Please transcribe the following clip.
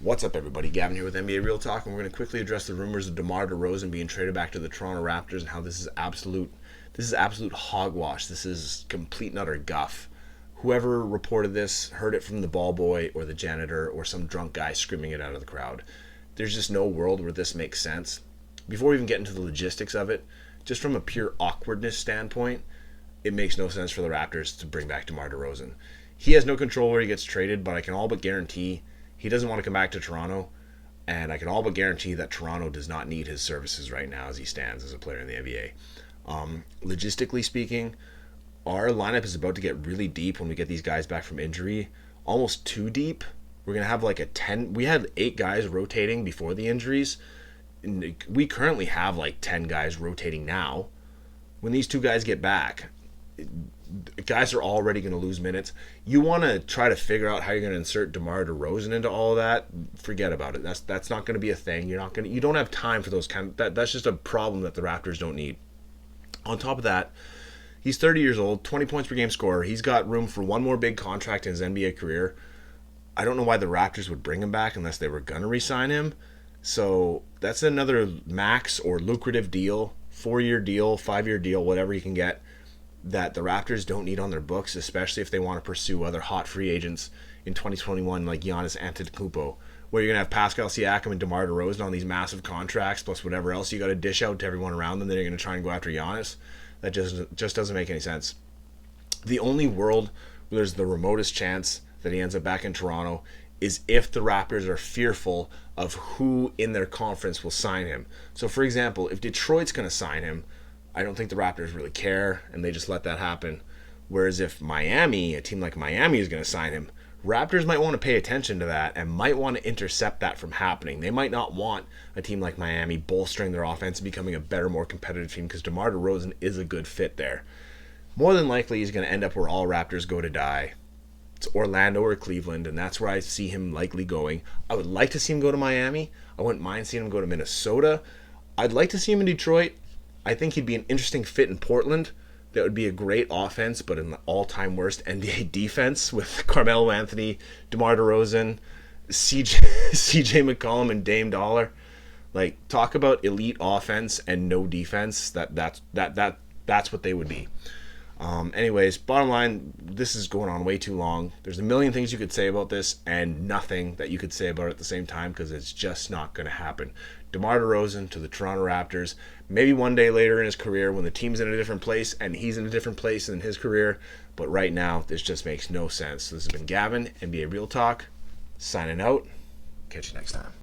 What's up, everybody? Gavin here with NBA Real Talk, and we're going to quickly address the rumors of Demar Derozan being traded back to the Toronto Raptors and how this is absolute hogwash. This is complete and utter guff. Whoever reported this heard it from the ball boy or the janitor or some drunk guy screaming it out of the crowd. There's just no world where this makes sense. Before we even get into the logistics of it, just from a pure awkwardness standpoint, it makes no sense for the Raptors to bring back DeMar DeRozan. He has no control where he gets traded, but I can all but guarantee he doesn't want to come back to Toronto, and I can all but guarantee that Toronto does not need his services right now as he stands as a player in the NBA. Logistically speaking, our lineup is about to get really deep when we get these guys back from injury, almost too deep. We're going to have like a 10. We had 8 guys rotating before the injuries. We currently have like 10 guys rotating now. When these 2 guys get back, guys are already going to lose minutes. You want to try to figure out how you're going to insert DeMar DeRozan into all of that? Forget about it. That's not going to be a thing. You don't have time for those that's just a problem that the Raptors don't need. On top of that, he's 30 years old, 20 points per game scorer. He's got room for one more big contract in his NBA career. I don't know why the Raptors would bring him back unless they were going to re-sign him. So that's another max or lucrative deal, 4-year deal, 5-year deal, whatever you can get, that the Raptors don't need on their books, especially if they want to pursue other hot free agents in 2021 like Giannis Antetokounmpo, where you're going to have Pascal Siakam and DeMar DeRozan on these massive contracts plus whatever else you got to dish out to everyone around them. Then you're going to try and go after Giannis. That just doesn't make any sense. The only world where there's the remotest chance that he ends up back in Toronto is if the Raptors are fearful of who in their conference will sign him. So, for example, if Detroit's going to sign him, I don't think the Raptors really care, and they just let that happen. Whereas if a team like Miami is going to sign him, Raptors might want to pay attention to that and might want to intercept that from happening. They might not want a team like Miami bolstering their offense and becoming a better, more competitive team because DeMar DeRozan is a good fit there. More than likely, he's going to end up where all Raptors go to die. It's Orlando or Cleveland, and that's where I see him likely going. I would like to see him go to Miami. I wouldn't mind seeing him go to Minnesota. I'd like to see him in Detroit. I think he'd be an interesting fit in Portland. That would be a great offense, but an all-time worst NBA defense with Carmelo Anthony, DeMar DeRozan, CJ McCollum, and Dame Dollar. Like, talk about elite offense and no defense. That's what they would be. Anyways, bottom line, this is going on way too long. There's a million things you could say about this and nothing that you could say about it at the same time because it's just not going to happen. DeMar DeRozan to the Toronto Raptors, maybe one day later in his career when the team's in a different place and he's in a different place in his career, but right now this just makes no sense. This has been Gavin, NBA Real Talk, signing out. Catch you next time.